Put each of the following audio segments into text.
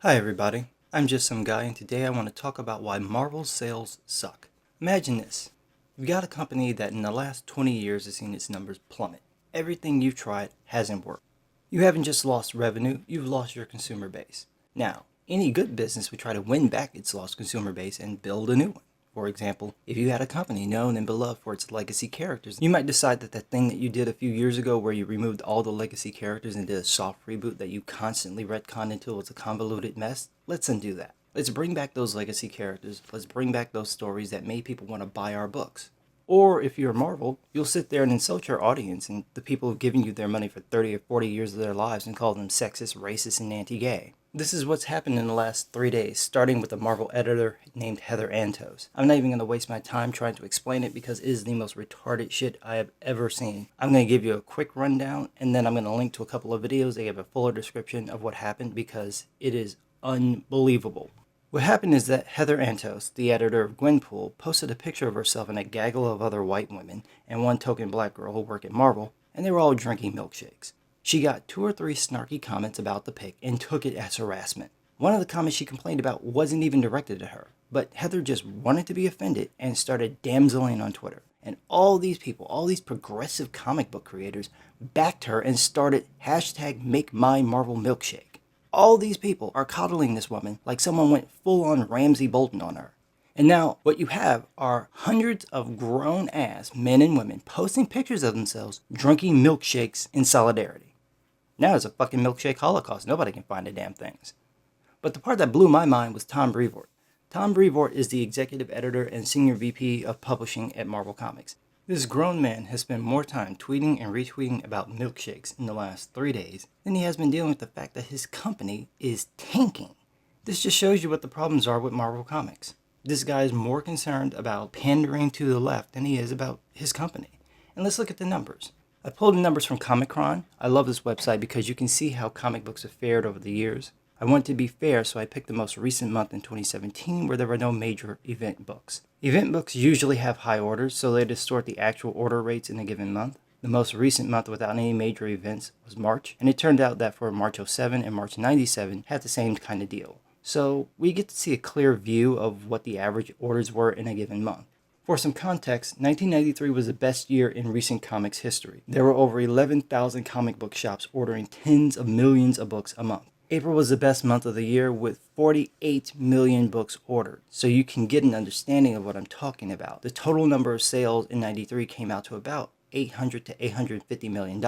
Hi everybody, I'm just some guy and today I want to talk about why Marvel's sales suck. Imagine this. You've got a company that in the last 20 years has seen its numbers plummet. Everything you've tried hasn't worked. You haven't just lost revenue, you've lost your consumer base. Now, any good business would try to win back its lost consumer base and build a new one. For example, if you had a company known and beloved for its legacy characters, you might decide that thing that you did a few years ago where you removed all the legacy characters and did a soft reboot that you constantly retconned until it was a convoluted mess, let's undo that. Let's bring back those legacy characters, let's bring back those stories that made people want to buy our books. Or if you're Marvel, you'll sit there and insult your audience and the people who've given you their money for 30 or 40 years of their lives and call them sexist, racist, and anti-gay. This is what's happened in the last 3 days, starting with a Marvel editor named Heather Antos. I'm not even going to waste my time trying to explain it because it is the most retarded shit I have ever seen. I'm going to give you a quick rundown and then I'm going to link to a couple of videos that give a fuller description of what happened because it is unbelievable. What happened is that Heather Antos, the editor of Gwenpool, posted a picture of herself and a gaggle of other white women and one token black girl who work at Marvel, and they were all drinking milkshakes. She got 2 or 3 snarky comments about the pic and took it as harassment. One of the comments she complained about wasn't even directed at her, but Heather just wanted to be offended and started damseling on Twitter. And all these people, all these progressive comic book creators, backed her and started hashtag Make My Marvel Milkshake. All these people are coddling this woman like someone went full on Ramsay Bolton on her. And now what you have are hundreds of grown-ass men and women posting pictures of themselves drinking milkshakes in solidarity. Now there's a fucking milkshake holocaust. Nobody can find the damn things. But the part that blew my mind was Tom Brevoort. Tom Brevoort is the executive editor and senior VP of publishing at Marvel Comics. This grown man has spent more time tweeting and retweeting about milkshakes in the last 3 days than he has been dealing with the fact that his company is tanking. This just shows you what the problems are with Marvel Comics. This guy is more concerned about pandering to the left than he is about his company. And let's look at the numbers. I pulled the numbers from Comic-Con. I love this website because you can see how comic books have fared over the years. I wanted to be fair, so I picked the most recent month in 2017 where there were no major event books. Event books usually have high orders, so they distort the actual order rates in a given month. The most recent month without any major events was March, and it turned out that for March 07 and March 97 had the same kind of deal. So we get to see a clear view of what the average orders were in a given month. For some context, 1993 was the best year in recent comics history. There were over 11,000 comic book shops ordering tens of millions of books a month. April was the best month of the year with 48 million books ordered. So you can get an understanding of what I'm talking about. The total number of sales in 93 came out to about $800 to $850 million.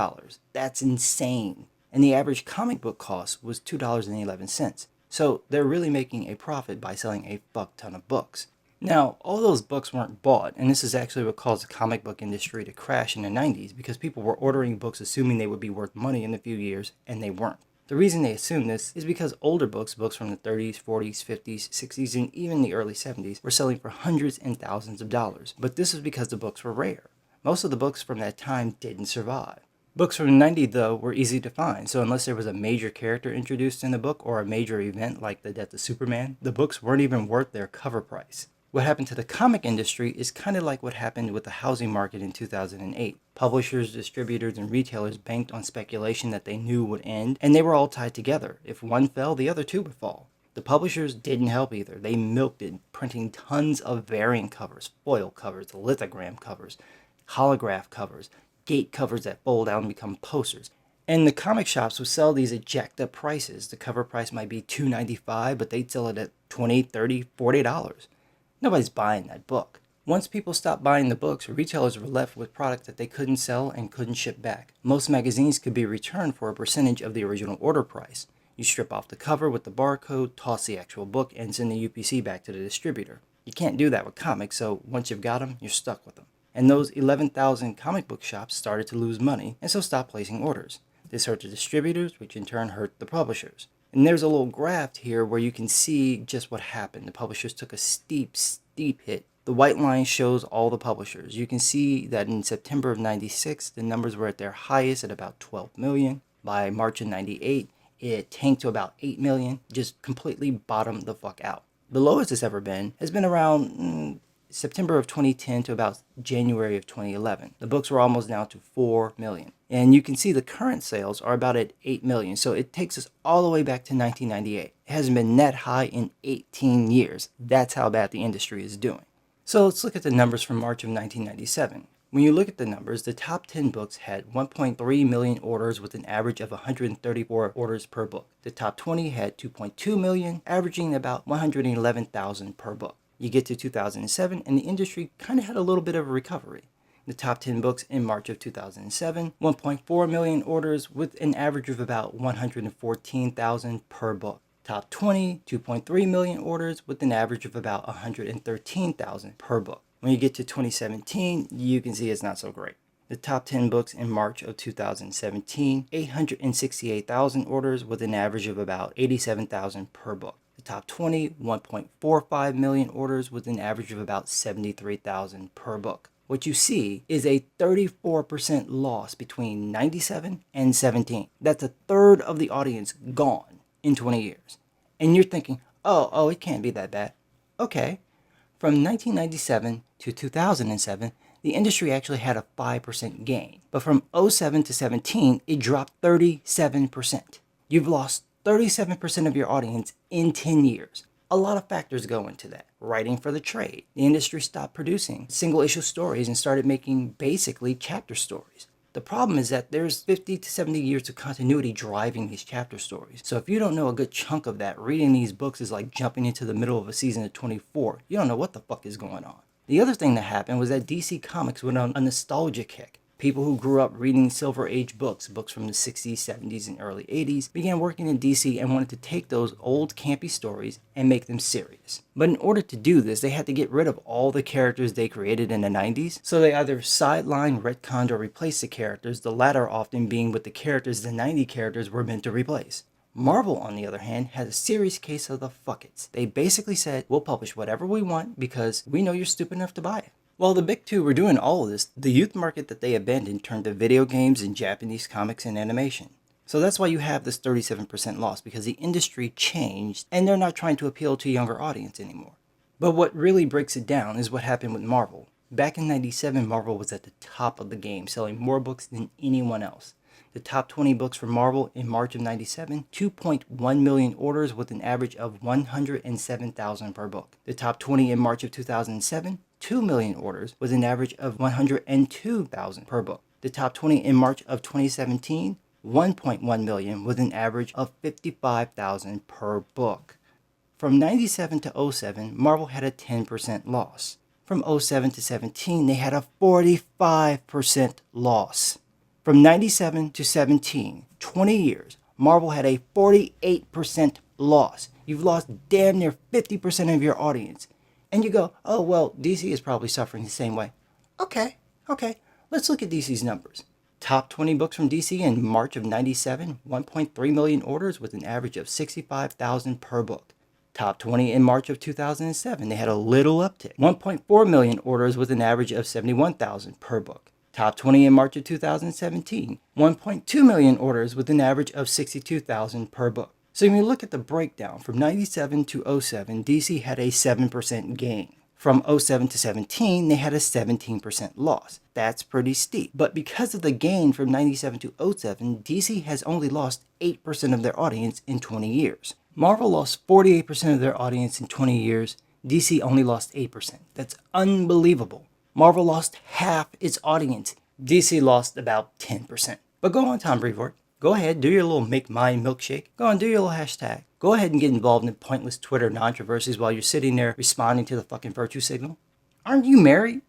That's insane. And the average comic book cost was $2.11. So they're really making a profit by selling a fuck ton of books. Now, all those books weren't bought, and this is actually what caused the comic book industry to crash in the 90s because people were ordering books assuming they would be worth money in a few years, and they weren't. The reason they assumed this is because older books from the 30s, 40s, 50s, 60s, and even the early 70s were selling for hundreds and thousands of dollars. But this was because the books were rare. Most of the books from that time didn't survive. Books from the 90s, though, were easy to find, so unless there was a major character introduced in the book or a major event like the death of Superman, the books weren't even worth their cover price. What happened to the comic industry is kind of like what happened with the housing market in 2008. Publishers, distributors, and retailers banked on speculation that they knew would end, and they were all tied together. If one fell, the other two would fall. The publishers didn't help either. They milked it, printing tons of variant covers, foil covers, lithogram covers, holograph covers, gate covers that fold out and become posters. And the comic shops would sell these at jacked up prices. The cover price might be $2.95, but they'd sell it at $20, $30, $40. Nobody's buying that book. Once people stopped buying the books, retailers were left with products that they couldn't sell and couldn't ship back. Most magazines could be returned for a percentage of the original order price. You strip off the cover with the barcode, toss the actual book, and send the UPC back to the distributor. You can't do that with comics, so once you've got them, you're stuck with them. And those 11,000 comic book shops started to lose money, and so stopped placing orders. This hurt the distributors, which in turn hurt the publishers. And there's a little graph here where you can see just what happened. The publishers took a steep hit. The white line shows all the publishers. You can see that in September of 96, the numbers were at their highest at about 12 million. By March of 98, it tanked to about 8 million, just completely bottomed the fuck out. The lowest it's ever been has been around September of 2010 to about January of 2011. The books were almost down to 4 million. And you can see the current sales are about at 8 million. So it takes us all the way back to 1998. It hasn't been that high in 18 years. That's how bad the industry is doing. So let's look at the numbers from March of 1997. When you look at the numbers, the top 10 books had 1.3 million orders with an average of 134 orders per book. The top 20 had 2.2 million, averaging about 111,000 per book. You get to 2007 and the industry kind of had a little bit of a recovery. The top 10 books in March of 2007, 1.4 million orders with an average of about 114,000 per book. Top 20, 2.3 million orders with an average of about 113,000 per book. When you get to 2017, you can see it's not so great. The top 10 books in March of 2017, 868,000 orders with an average of about 87,000 per book. The top 20, 1.45 million orders with an average of about 73,000 per book. What you see is a 34% loss between 97 and 17. That's a third of the audience gone in 20 years. And you're thinking, oh, it can't be that bad. Okay. From 1997 to 2007, the industry actually had a 5% gain. But from 07 to 17, it dropped 37%. You've lost 37% of your audience in 10 years. A lot of factors go into that. Writing for the trade. The industry stopped producing single issue stories and started making basically chapter stories. The problem is that there's 50 to 70 years of continuity driving these chapter stories. So if you don't know a good chunk of that, reading these books is like jumping into the middle of a season of 24. You don't know what the fuck is going on. The other thing that happened was that DC Comics went on a nostalgia kick. People who grew up reading Silver Age books from the 60s, 70s, and early 80s, began working in DC and wanted to take those old campy stories and make them serious. But in order to do this, they had to get rid of all the characters they created in the 90s, so they either sidelined, retconned, or replaced the characters, the latter often being with the characters the 90 characters were meant to replace. Marvel, on the other hand, had a serious case of the fuck it's. They basically said, we'll publish whatever we want because we know you're stupid enough to buy it. While the big two were doing all of this, the youth market that they abandoned turned to video games and Japanese comics and animation. So that's why you have this 37% loss, because the industry changed and they're not trying to appeal to a younger audience anymore. But what really breaks it down is what happened with Marvel. Back in 97, Marvel was at the top of the game, selling more books than anyone else. The top 20 books for Marvel in March of 97, 2.1 million orders with an average of 107,000 per book. The top 20 in March of 2007, 2 million orders with an average of 102,000 per book. The top 20 in March of 2017, 1.1 million with an average of 55,000 per book. From 97 to 07, Marvel had a 10% loss. From 07 to 17, they had a 45% loss. From 97 to 17, 20 years, Marvel had a 48% loss. You've lost damn near 50% of your audience. And you go, oh, well, DC is probably suffering the same way. Okay, let's look at DC's numbers. Top 20 books from DC in March of 97, 1.3 million orders with an average of 65,000 per book. Top 20 in March of 2007, they had a little uptick. 1.4 million orders with an average of 71,000 per book. Top 20 in March of 2017, 1.2 million orders with an average of 62,000 per book. So when you look at the breakdown, from 97 to 07, DC had a 7% gain. From 07 to 17, they had a 17% loss. That's pretty steep. But because of the gain from 97 to 07, DC has only lost 8% of their audience in 20 years. Marvel lost 48% of their audience in 20 years. DC only lost 8%. That's unbelievable. Marvel lost half its audience. DC lost about 10%. But go on, Tom Brevoort. Go ahead, do your little make mine milkshake. Go on, do your little hashtag. Go ahead and get involved in pointless Twitter controversies while you're sitting there responding to the fucking virtue signal. Aren't you married?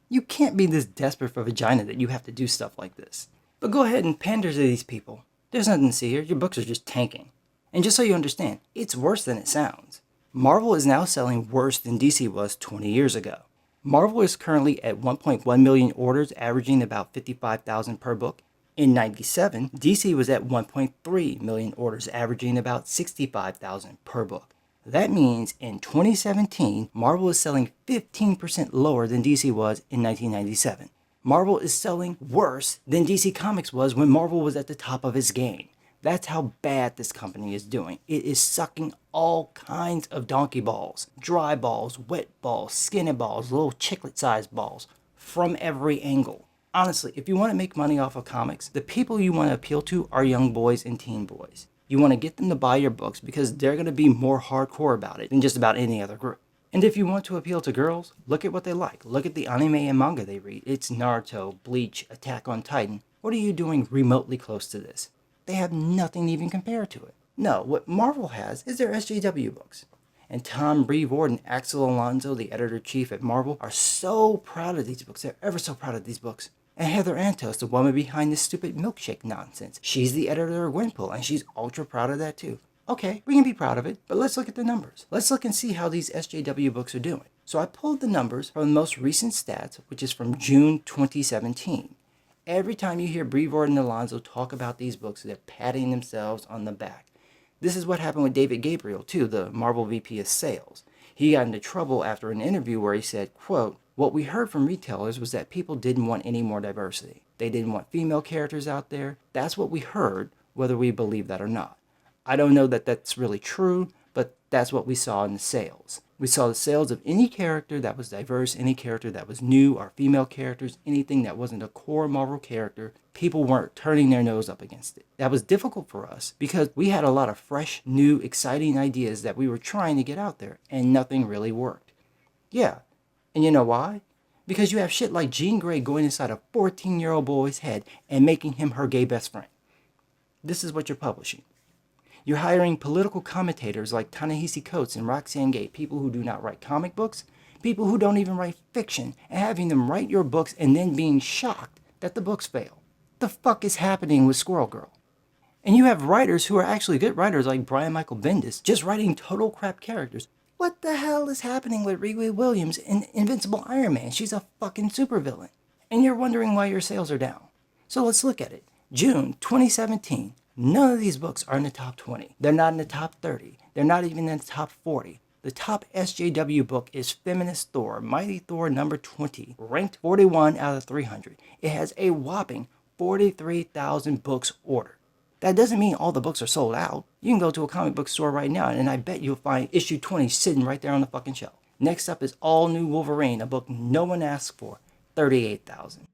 You can't be this desperate for vagina that you have to do stuff like this. But go ahead and pander to these people. There's nothing to see here. Your books are just tanking. And just so you understand, it's worse than it sounds. Marvel is now selling worse than DC was 20 years ago. Marvel is currently at 1.1 million orders, averaging about 55,000 per book. In 97, DC was at 1.3 million orders, averaging about 65,000 per book. That means in 2017, Marvel is selling 15% lower than DC was in 1997. Marvel is selling worse than DC Comics was when Marvel was at the top of its game. That's how bad this company is doing. It is sucking all kinds of donkey balls, dry balls, wet balls, skinny balls, little chiclet-sized balls from every angle. Honestly, if you want to make money off of comics, the people you want to appeal to are young boys and teen boys. You want to get them to buy your books because they're going to be more hardcore about it than just about any other group. And if you want to appeal to girls, look at what they like. Look at the anime and manga they read. It's Naruto, Bleach, Attack on Titan. What are you doing remotely close to this? They have nothing to even compare to it. No, what Marvel has is their SJW books. And Tom Brevoort and Axel Alonso, the editor-in-chief at Marvel, are so proud of these books. They're ever so proud of these books. And Heather Antos, the woman behind this stupid milkshake nonsense. She's the editor of Gwenpool, and she's ultra proud of that too. Okay, we can be proud of it, but let's look at the numbers. Let's look and see how these SJW books are doing. So I pulled the numbers from the most recent stats, which is from June 2017. Every time you hear Brevoort and Alonso talk about these books, they're patting themselves on the back. This is what happened with David Gabriel too, the Marvel VP of Sales. He got into trouble after an interview where he said, quote, "What we heard from retailers was that people didn't want any more diversity. They didn't want female characters out there. That's what we heard, whether we believe that or not." I don't know that that's really true, but that's what we saw in the sales. We saw the sales of any character that was diverse, any character that was new, or female characters, anything that wasn't a core Marvel character. People weren't turning their nose up against it. That was difficult for us because we had a lot of fresh, new, exciting ideas that we were trying to get out there, and nothing really worked. Yeah, and you know why? Because you have shit like Jean Grey going inside a 14-year-old boy's head and making him her gay best friend. This is what you're publishing. You're hiring political commentators like Ta-Nehisi Coates and Roxane Gay, people who do not write comic books, people who don't even write fiction, and having them write your books and then being shocked that the books fail. The fuck is happening with Squirrel Girl? And you have writers who are actually good writers like Brian Michael Bendis just writing total crap characters. What the hell is happening with Riri Williams in Invincible Iron Man? She's a fucking supervillain. And you're wondering why your sales are down. So let's look at it. June 2017. None of these books are in the top 20. They're not in the top 30. They're not even in the top 40. The top SJW book is Feminist Thor, Mighty Thor number 20, ranked 41 out of 300. It has a whopping 43,000 books ordered. That doesn't mean all the books are sold out. You can go to a comic book store right now and I bet you'll find issue 20 sitting right there on the fucking shelf. Next up is All New Wolverine, a book no one asked for, 38,000.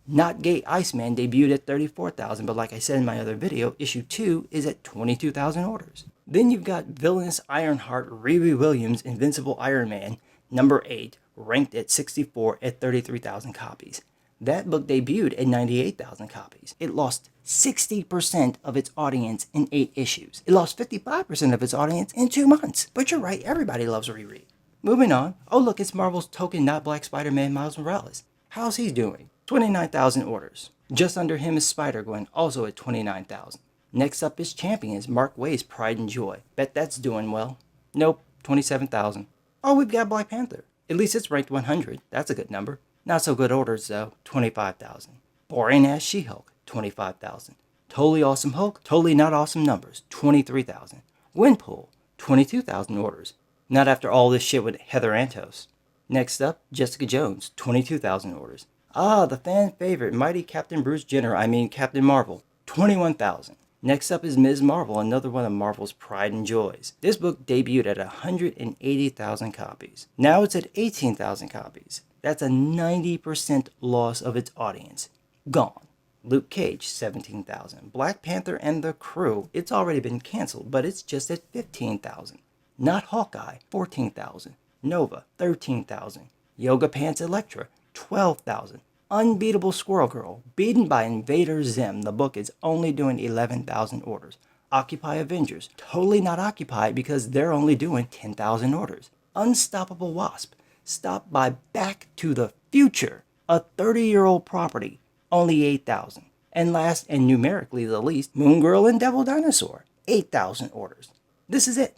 Not Gay Iceman debuted at 34,000, but like I said in my other video, issue 2 is at 22,000 orders. Then you've got Villainous Ironheart, Riri Williams, Invincible Iron Man, number 8, ranked at 64 at 33,000 copies. That book debuted at 98,000 copies. It lost 60% of its audience in 8 issues. It lost 55% of its audience in 2 months. But you're right, everybody loves Riri. Moving on. Oh look, it's Marvel's token not black Spider-Man Miles Morales. How's he doing? 29,000 orders. Just under him is Spider-Gwen, also at 29,000. Next up is Champions, Mark Waid's Pride and Joy. Bet that's doing well. Nope, 27,000. Oh, we've got Black Panther. At least it's ranked 100. That's a good number. Not so good orders though, 25,000. Boring ass She-Hulk, 25,000. Totally Awesome Hulk, totally not awesome numbers, 23,000. Gwenpool, 22,000 orders. Not after all this shit with Heather Antos. Next up, Jessica Jones, 22,000 orders. Ah, the fan favorite, Mighty Captain Bruce Jenner, Captain Marvel, 21,000. Next up is Ms. Marvel, another one of Marvel's pride and joys. This book debuted at 180,000 copies. Now it's at 18,000 copies. That's a 90% loss of its audience. Gone. Luke Cage, 17,000. Black Panther and the Crew, it's already been canceled, but it's just at 15,000. Not Hawkeye, 14,000. Nova, 13,000. Yoga Pants Elektra, 12,000. Unbeatable Squirrel Girl, beaten by Invader Zim. The book is only doing 11,000 orders. Occupy Avengers, totally not occupied because they're only doing 10,000 orders. Unstoppable Wasp, stopped by Back to the Future, a 30-year-old property, only 8,000. And last and numerically the least, Moon Girl and Devil Dinosaur, 8,000 orders. This is it.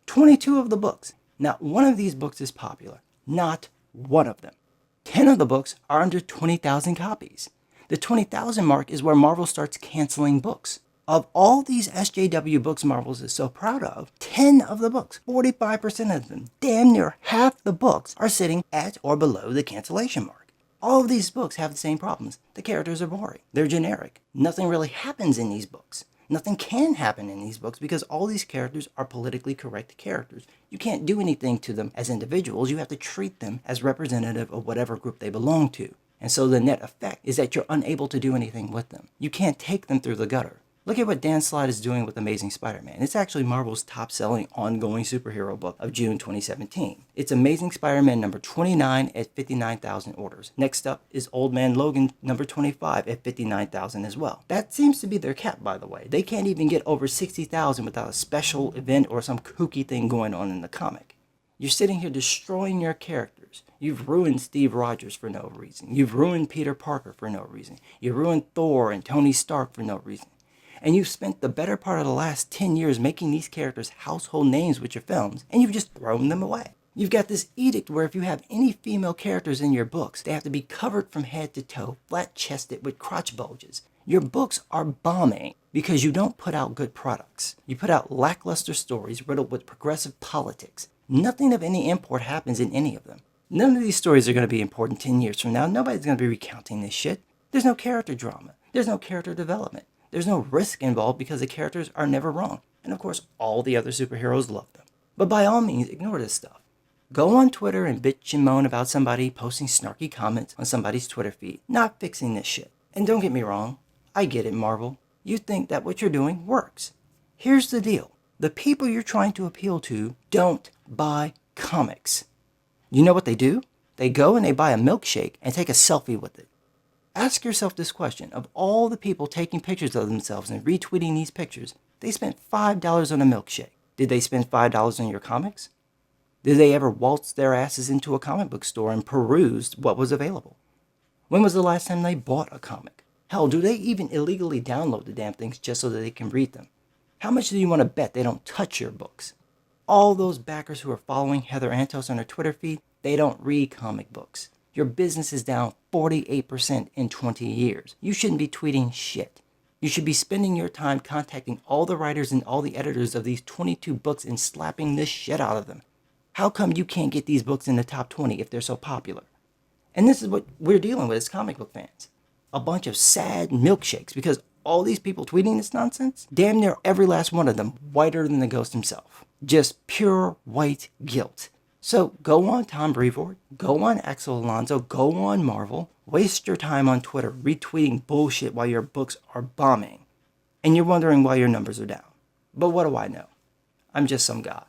22 of the books. Not one of these books is popular. Not one of them. 10 of the books are under 20,000 copies. The 20,000 mark is where Marvel starts canceling books. Of all these SJW books Marvel is so proud of, 10 of the books, 45% of them, damn near half the books are sitting at or below the cancellation mark. All of these books have the same problems. The characters are boring. They're generic. Nothing really happens in these books. Nothing can happen in these books because all these characters are politically correct characters. You can't do anything to them as individuals. You have to treat them as representative of whatever group they belong to. And so the net effect is that you're unable to do anything with them. You can't take them through the gutter. Look at what Dan Slott is doing with Amazing Spider-Man. It's actually Marvel's top-selling ongoing superhero book of June 2017. It's Amazing Spider-Man number 29 at 59,000 orders. Next up is Old Man Logan number 25 at 59,000 as well. That seems to be their cap, by the way. They can't even get over 60,000 without a special event or some kooky thing going on in the comic. You're sitting here destroying your characters. You've ruined Steve Rogers for no reason. You've ruined Peter Parker for no reason. You ruined Thor and Tony Stark for no reason. And you've spent the better part of the last 10 years making these characters household names with your films, and you've just thrown them away. You've got this edict where if you have any female characters in your books, they have to be covered from head to toe, flat-chested with crotch bulges. Your books are bombing because you don't put out good products. You put out lackluster stories riddled with progressive politics. Nothing of any import happens in any of them. None of these stories are going to be important 10 years from now. Nobody's going to be recounting this shit. There's no character drama. There's no character development. There's no risk involved because the characters are never wrong. And of course, all the other superheroes love them. But by all means, ignore this stuff. Go on Twitter and bitch and moan about somebody posting snarky comments on somebody's Twitter feed, not fixing this shit. And don't get me wrong, I get it, Marvel. You think that what you're doing works. Here's the deal. The people you're trying to appeal to don't buy comics. You know what they do? They go and they buy a milkshake and take a selfie with it. Ask yourself this question. Of all the people taking pictures of themselves and retweeting these pictures, they spent $5 on a milkshake. Did they spend $5 on your comics? Did they ever waltz their asses into a comic book store and perused what was available? When was the last time they bought a comic? Hell, do they even illegally download the damn things just so that they can read them? How much do you want to bet they don't touch your books? All those backers who are following Heather Antos on her Twitter feed, they don't read comic books. Your business is down 48% in 20 years. You shouldn't be tweeting shit. You should be spending your time contacting all the writers and all the editors of these 22 books and slapping the shit out of them. How come you can't get these books in the top 20 if they're so popular? And this is what we're dealing with as comic book fans. A bunch of sad milkshakes because all these people tweeting this nonsense, damn near every last one of them whiter than the ghost himself. Just pure white guilt. So go on Tom Brevoort, go on Axel Alonso, go on Marvel, waste your time on Twitter retweeting bullshit while your books are bombing. And you're wondering why your numbers are down. But what do I know? I'm just some guy.